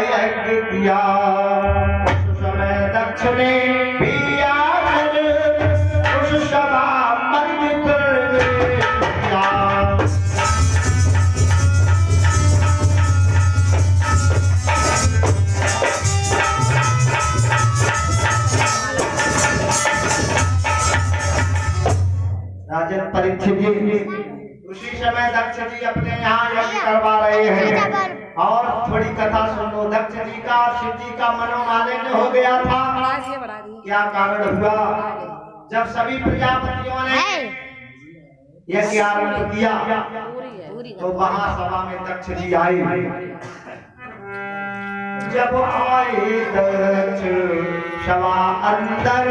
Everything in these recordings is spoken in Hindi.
यज्ञ किया। उस समय दक्ष ने भी आकर उस सभा मंदिर किया। राजन परीक्षित जी उसी समय दक्ष जी अपने यहाँ यज्ञ करवा रहे हैं। और थोड़ी कथा सुन लो। दक्ष जी का शिव जी का मनोमालिन्य हो गया था। क्या कारण हुआ? जब सभी प्रजापतियों ने यज्ञ आरंभ किया तो वहां सभा में दक्ष जी आए। जब आए दक्ष सभा अंदर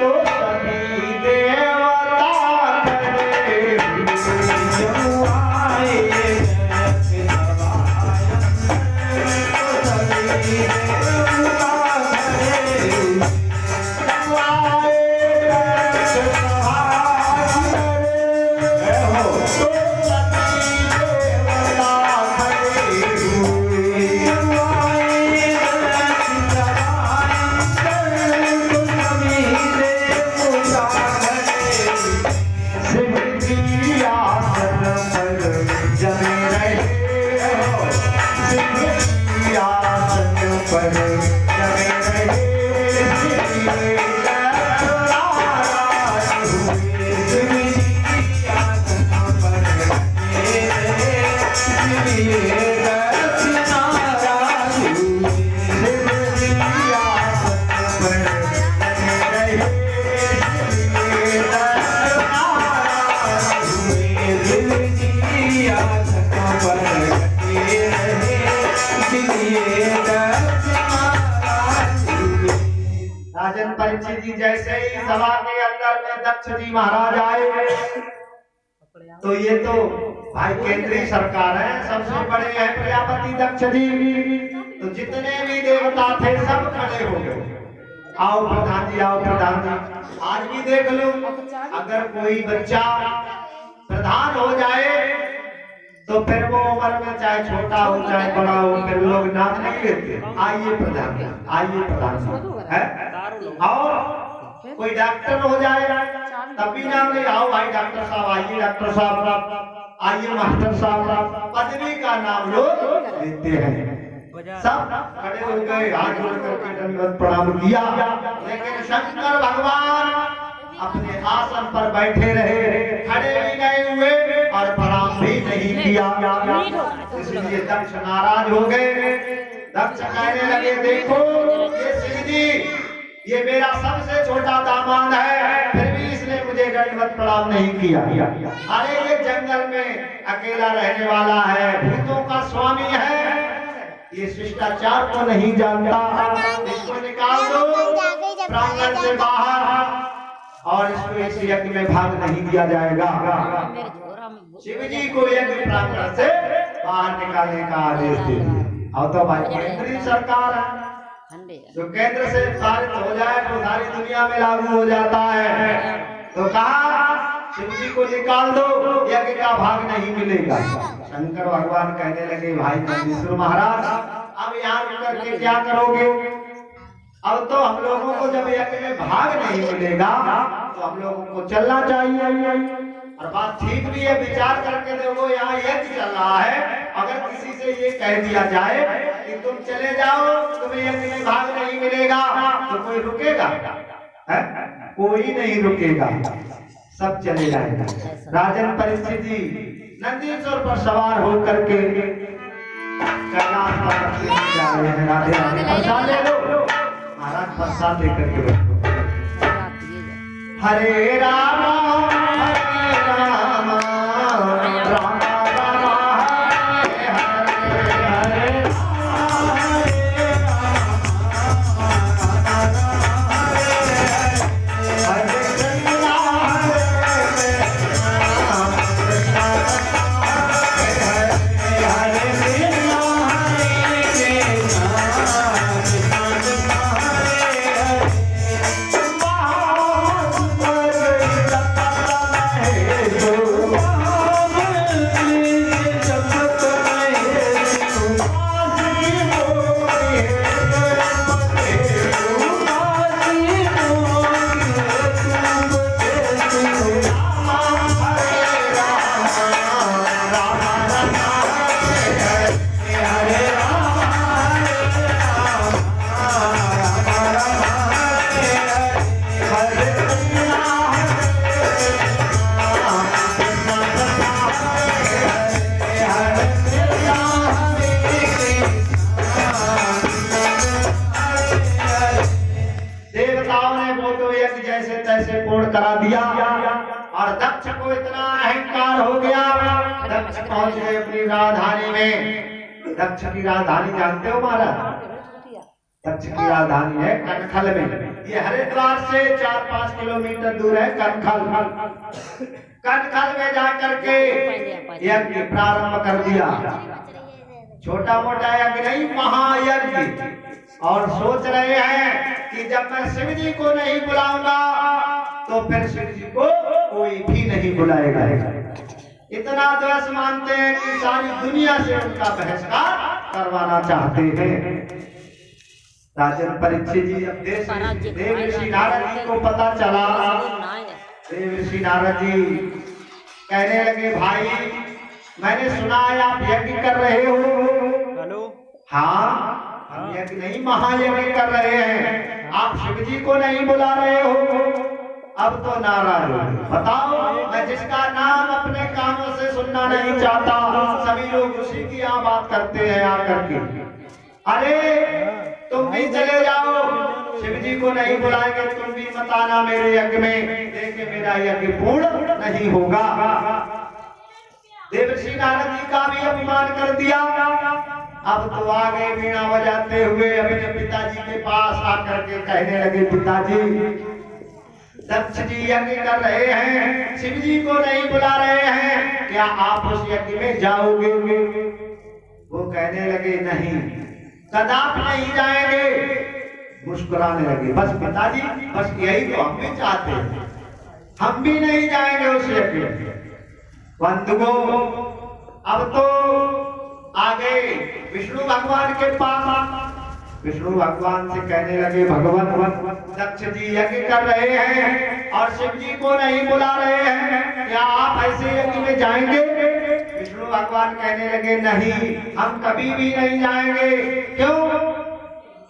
तो सभी देवता खड़े जब आए दक्ष सभा अंदर तो सभी देवता खड़े जब आए दक्ष सभा अंदर हो तो सभी देवता खड़े हुए। जब आए दक्ष सभा अंदर तो सभी देवता खड़े शिव जी आसन पर जमे रहे हो। शिव जी आसन पर जमे रहे। शिव जी नाराज हुए। शिव जी आसन पर जमे रहे। शिव जी दक्ष नाराज हुए। शिव जी आसन पर जमे रहे। शिव जी दक्ष नाराज हुए। शिव जी आसन पर जमे रहे। शिव जी दक्ष नाराज हुए। राजन परीक्षित जी जैसे ही सभा के अंदर में दक्ष जी महाराज आए तो ये तो भाई केंद्रीय सरकार है, सबसे बड़े हैं प्रजापति दक्ष जी। तो जितने भी देवता थे सब खड़े हो गए। आओ प्रधान जी, आओ प्रधान जी। आज भी देख लो, अगर कोई बच्चा प्रधान हो जाए तो फिर वो उम्र में चाहे छोटा हो चाहे बड़ा हो फिर लोग नाम नहीं लेते, आइए प्रधान, आइए प्रधान है। और कोई डॉक्टर हो जाए तब भी नाम नहीं, आओ भाई डॉक्टर साहब, आइए डॉक्टर साहब, आइए मास्टर साहब। पदवी का नाम लोग लेते हैं। सब खड़े हो गए, हाथ जोड़ करके दंडवत प्रणाम किया। लेकिन शंकर भगवान अपने आसन पर बैठे रहे, खड़े भी नहीं हुए और प्रणाम भी नहीं किया। इसलिए दक्ष नाराज हो गए। दक्ष कहने लगे, देखो ये शिव जी, ये मेरा सबसे छोटा दामाद है, फिर भी इसने मुझे दंडवत प्रणाम नहीं किया। अरे ये जंगल में अकेला रहने वाला है, भूतों का स्वामी है, ये शिष्टाचार को नहीं जानता। इसको निकाल दो प्रांगण से बाहर और इसको इस यज्ञ में भाग नहीं दिया जाएगा। शिव जी को यज्ञ प्रांगण से बाहर निकालने का आदेश दे दिया। और तो भाई केंद्रीय सरकार है, जो केंद्र से पारित हो जाए तो सारी दुनिया में लागू हो जाता है। तो कहा शिव जी को निकाल दो, यज्ञ का भाग नहीं मिलेगा। शंकर भगवान कहने लगे, भाई नंदीश्वर महाराज अब यहाँ रुक करके क्या करोगे? अब तो हम लोगों को जब यज्ञ में भाग नहीं मिलेगा तो हम लोगों को चलना चाहिए। और बात ठीक भी है, विचार करके देखो, यहाँ यज्ञ चल रहा है, अगर किसी से ये कह दिया जाए कि तुम चले जाओ, तुम्हें यज्ञ में भाग नहीं मिलेगा, तो कोई रुकेगा? है? कोई नहीं रुकेगा, सब चले जाएगा। राजन परीक्षित जी नंदीश्वर पर सवार होकर के कैलाश पर जा रहे हैं। राधे राधे, प्रसाद ले लो महाराज, प्रसाद लेकर के बैठो। हरे राम हरे राम राम राम हरे हरे, हरे कैसे पूर्ण करा दिया। और दक्ष को इतना अहंकार हो गया, दक्ष पहुंच गए अपनी राजधानी में। दक्ष की राजधानी जानते हो महाराज? दक्ष की राजधानी है कनखल में। ये हरिद्वार से 4-5 किलोमीटर दूर है कनखल। कनखल में जाकर के यज्ञ प्रारंभ कर दिया। छोटा मोटा यज्ञ नहीं, महायज्ञ। और सोच रहे हैं कि जब मैं शिव जी को नहीं बुलाऊंगा तो फिर शिव जी को कोई भी नहीं बुलाएगा। इतना द्वेष मानते हैं कि सारी दुनिया से उनका बहिष्कार करवाना चाहते हैं। राजन परीक्षित जी जब देव ऋषि नारद जी को पता चला, देव ऋषि नारद जी कहने लगे, भाई मैंने सुना है आप यज्ञ कर रहे हो। हेलो, हाँ हम यज्ञ नहीं महायज्ञ कर रहे हैं, आप शिव जी को नहीं बुला रहे हो। अब तो नाराज हो, बताओ मैं जिसका नाम अपने कानों से सुनना नहीं चाहता, सभी लोग उसी की यहाँ बात करते हैं आकर के। अरे तुम भी चले जाओ, शिव जी को नहीं बुलाएंगे, तुम भी मत आना मेरे यज्ञ में, देखे मेरा यज्ञ पूर्ण नहीं होगा। देवर्षि नारद जी का भी अपमान कर दिया। अब तो आ गए वीणा बजाते हुए अपने पिताजी के पास आकर के कहने लगे, पिताजी दक्ष जी यज्ञ कर रहे हैं, शिव जी को नहीं बुला रहे हैं, क्या आप उस यज्ञ में जाओगे? वो कहने लगे, नहीं कदापि नहीं जाएंगे। मुस्कुराने लगे, बस पिताजी बस यही तो हम भी चाहते हैं, हम भी नहीं जाएंगे उस यज्ञ। बंधुओं अब तो आ गए विष्णु भगवान के पास। विष्णु भगवान से कहने लगे, भगवान दक्ष जी यज्ञ कर रहे हैं और शिव जी को नहीं बुला रहे हैं, क्या आप ऐसे यज्ञ में जाएंगे? विष्णु भगवान कहने लगे, नहीं हम कभी भी नहीं जाएंगे। क्यों?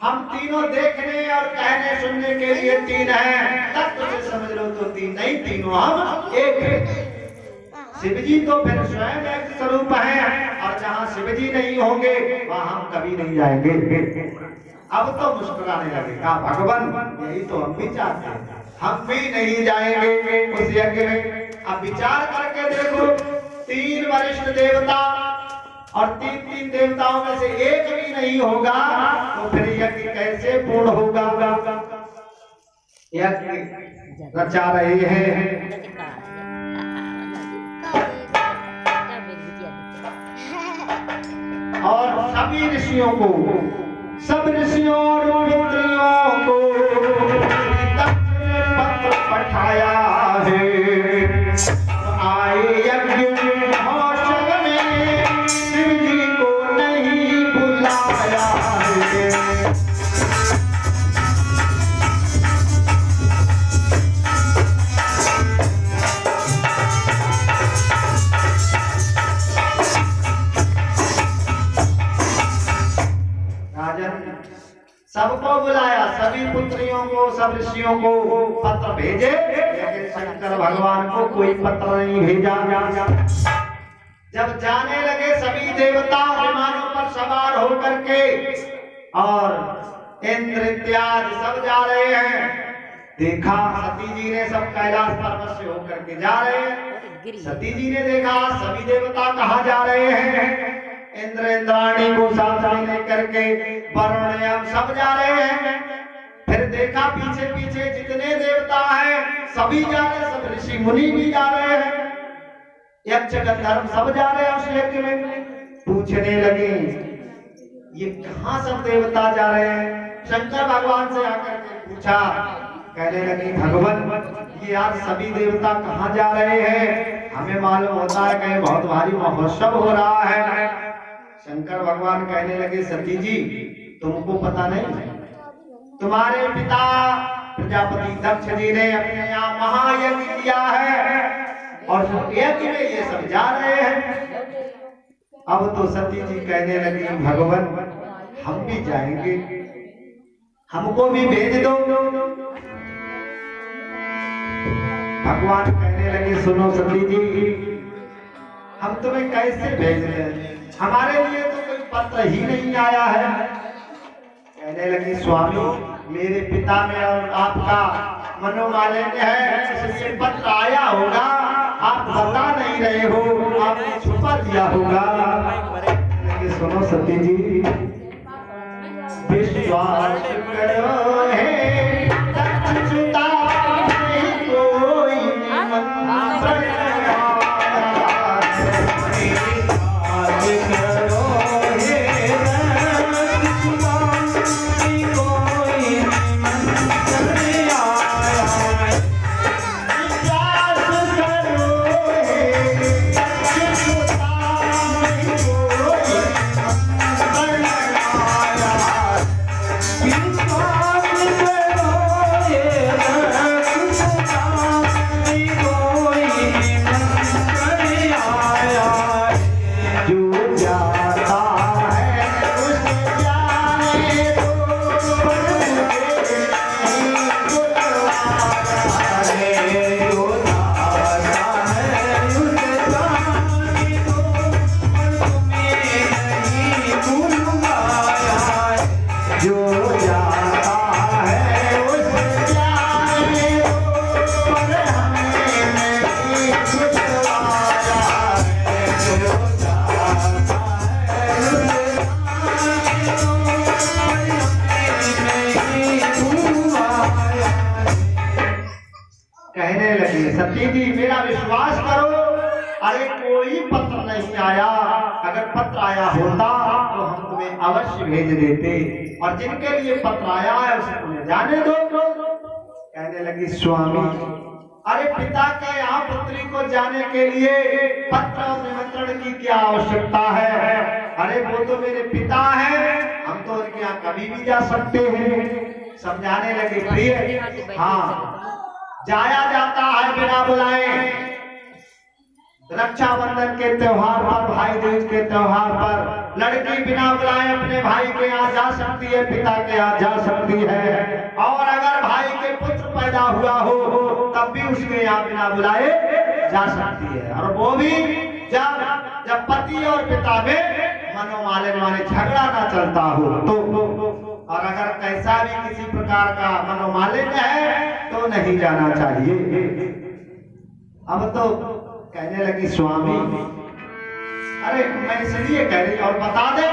हम तीनों देखने और कहने सुनने के लिए तीन हैं, तत्व से समझ लो तो तीन नहीं, तीनों हम एक हैं। शिव जी तो फिर स्वयं एक स्वरूप है, और जहाँ शिव जी नहीं होंगे वहाँ हम कभी नहीं जाएंगे। अब तो मुस्कुराने लगे, कहा भगवान यही तो हम भी चाहते हैं, हम भी नहीं जाएंगे उस यज्ञ में। अब विचार करके देखो, 3 वरिष्ठ देवता और 3 देवताओं में से एक भी नहीं होगा तो फिर यज्ञ कैसे पूर्ण होगा? यज्ञ रचा रहे हैं और सभी ऋषियों को, सब ऋषियों और पितरियों को दक्ष ने पत्र पठाया है, आए यज्ञ महोत्सव में शिव जी को नहीं बुलाया है। सबको बुलाया, सभी पुत्रियों को, सब ऋषियों को पत्र भेजे, लेकिन शंकर भगवान को कोई पत्र नहीं भेजा। जब जाने लगे सभी देवता विमानों पर सवार होकर के और इंद्र इत्यादि सब जा रहे हैं, देखा सती जी ने सब कैलाश पर्वत से होकर के जा रहे हैं। सती जी ने देखा सभी देवता कहाँ जा रहे हैं, इंद्र इंद्राणी को साथ लेकर के, वरुण यम सब जा रहे हैं। फिर देखा पीछे पीछे जितने देवता हैं सभी जा रहे हैं, सब ऋषि मुनि भी जा रहे हैं, यक्ष गंधर्व सब जा रहे हैं उस यज्ञ में। पूछने लगे ये कहाँ सब देवता जा रहे हैं? शंकर भगवान से आकर के पूछा, कहने लगे भगवान ये आज सभी देवता कहाँ जा रहे हैं? हमें मालूम होता है कहीं बहुत भारी महोत्सव हो रहा है। शंकर भगवान कहने लगे, सती जी तुमको पता नहीं, तुम्हारे पिता प्रजापति दक्ष जी ने अपने यहाँ महायज्ञ किया है और यज्ञ में ये सब जा रहे हैं। अब तो सती जी कहने लगी, भगवान हम भी जाएंगे, हमको भी भेज दो। भगवान कहने लगे, सुनो सती जी हम तुम्हें कैसे भेज रहे, हमारे लिए तो कोई पत्र ही नहीं आया है। कहने लगी, स्वामी मेरे पिता में और आपका मनोमालिन्य है, इसलिए पत्र आया होगा, आप बता नहीं रहे हो, आपने छुपा दिया होगा। लेकिन सुनो सती जी, विश्वास करो है छुटा नहीं कोई निमंत्रण सती जी मेरा विश्वास करो, अरे कोई पत्र नहीं आया, अगर पत्र आया होता तो हम तुम्हें अवश्य भेज देते, और जिनके लिए पत्र आया है उसे तुम्हें जाने दो। कहने लगी स्वामी, अरे पिता के यहाँ पुत्री को जाने के लिए पत्र और निमंत्रण की क्या आवश्यकता है? अरे वो तो मेरे पिता हैं, हम तो उनके यहाँ कभी भी जा सकते हैं। समझाने लगे प्रिय, हाँ जाया जाता है बिना बुलाए, रक्षाबंधन के त्योहार पर, भाई दूज के त्योहार पर लड़की बिना बुलाए अपने भाई के यहाँ जा सकती है, पिता के यहाँ जा सकती है, और अगर भाई के पुत्र पैदा हुआ हो तब भी उसके यहाँ बिना बुलाए जा सकती है, और वो भी जब पति और पिता में मनोमालिन्य माने झगड़ा ना चलता हो तो। और अगर कैसा भी किसी प्रकार का मनोमालिन्य है तो नहीं जाना चाहिए। अब तो कहने लगी स्वामी, अरे मैं इसलिए कह रही, और बता दे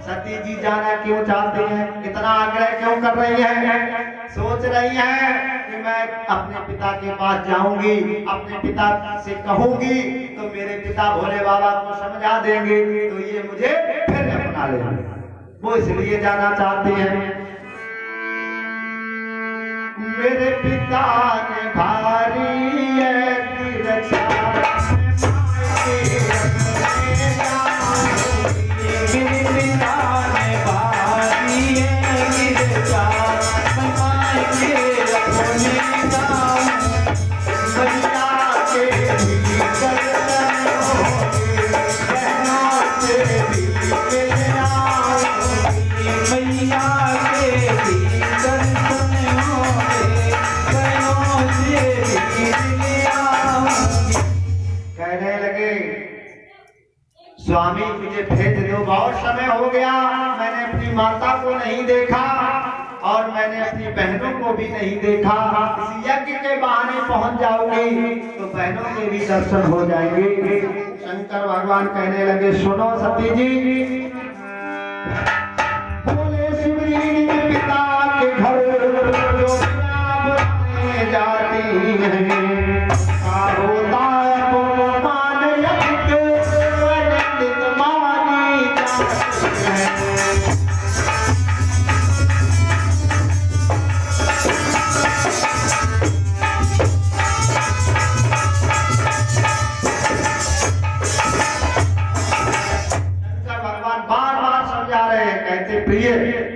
सती जी जाना क्यों चाहती हैं, इतना आग्रह क्यों कर रही हैं? सोच रही हैं कि मैं अपने पिता के पास जाऊंगी, अपने पिता से कहूंगी तो मेरे पिता भोले बाबा को समझा देंगे तो ये मुझे फिर अपना लेंगे, वो इसलिए जाना चाहते हैं। मेरे पिता ने भारी है रक्षा, मेरे पिता ने भारी है रक्षा, स्वामी मुझे भेज दो, बहुत समय हो गया, मैंने अपनी माता को नहीं देखा और मैंने अपनी बहनों को भी नहीं देखा, इस यज्ञ के बहाने पहुंच जाऊंगी तो बहनों के भी दर्शन हो जाएंगे। शंकर भगवान कहने लगे, सुनो सती जी, बोले शिवजी पिता के घर जो बुलाने जाती हैं, होता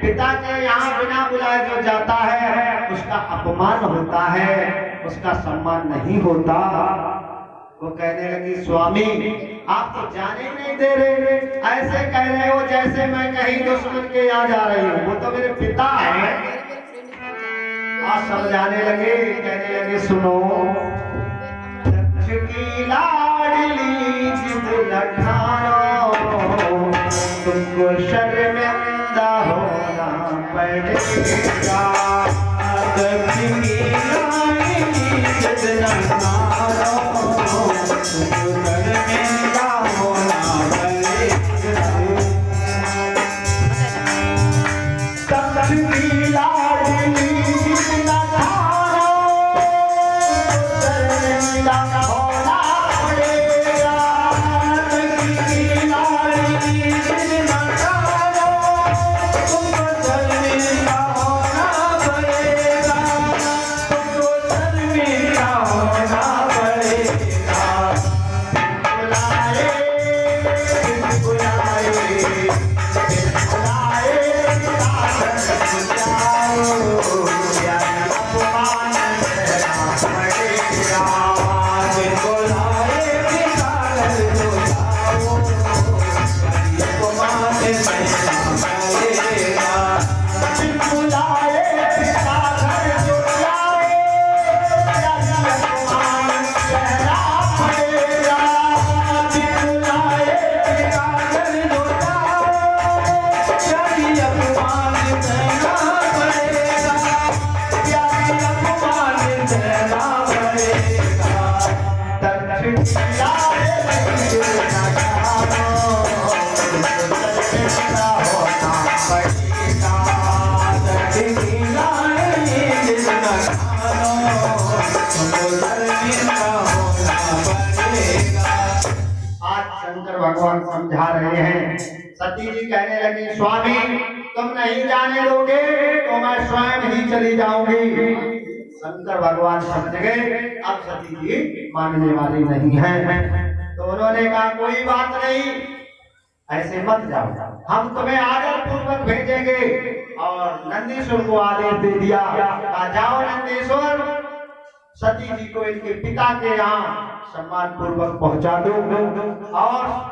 पिता के यहाँ बिना बुलाए जो जाता है उसका अपमान होता है, उसका सम्मान नहीं होता। वो कहने लगी, स्वामी आप तो जाने नहीं दे रहे, ऐसे कह रहे हो जैसे मैं कहीं दुश्मन के यहाँ जा रही हूँ, वो तो मेरे पिता है। आज समझाने लगे, कहने लगे, सुनो की लाडली जिद लठाओ, तुमको शर्मिंदा होना पड़ेगा, दक्षिणी लाडली जितना तारो तुमको शर्मिंदा होना पड़ेगा दक्षिणी लाडली जितना तारो शर्मिंदा होना पड़ेगा दक्षिणी लाडली जितना तारो तुमको शर्मिंदा होना पड़ेगा तुमको शर्मिंदा होना पड़ेगा बुलाए बुलाए बुलाए सागर जाओ या अपमान तेरा पड़ेगा बुलाए सागर हो जाओ को माने पड़ेगा बुलाए सागर जाओ या अपमान तेरा पड़ेगा बुलाए सागर हो जाओ यदि अपमान सहना पड़ेगा यदि अपमान सहना पड़ेगा दक्षिण लाए जितना तारो शर्मिंदा होना पड़ेगा दक्षिणी लाडली जितना तारो तुमको शर्मिंदा होना पड़ेगा। आज शंकर भगवान समझा रहे हैं। सती जी कहने लगी स्वामी तुम नहीं जाने दोगे तो मैं स्वयं ही चली जाऊंगी। शंकर भगवान समझ गए अब सती जी मानने वाली नहीं है। तो उन्होंने कहा कोई बात नहीं ऐसे मत जाओ हम तुम्हें आदर पूर्वक भेजेंगे और नंदीश्वर को आदेश दे दिया कहा जाओ नंदीश्वर सती जी को इनके पिता के यहाँ सम्मान पूर्वक पहुंचा दो और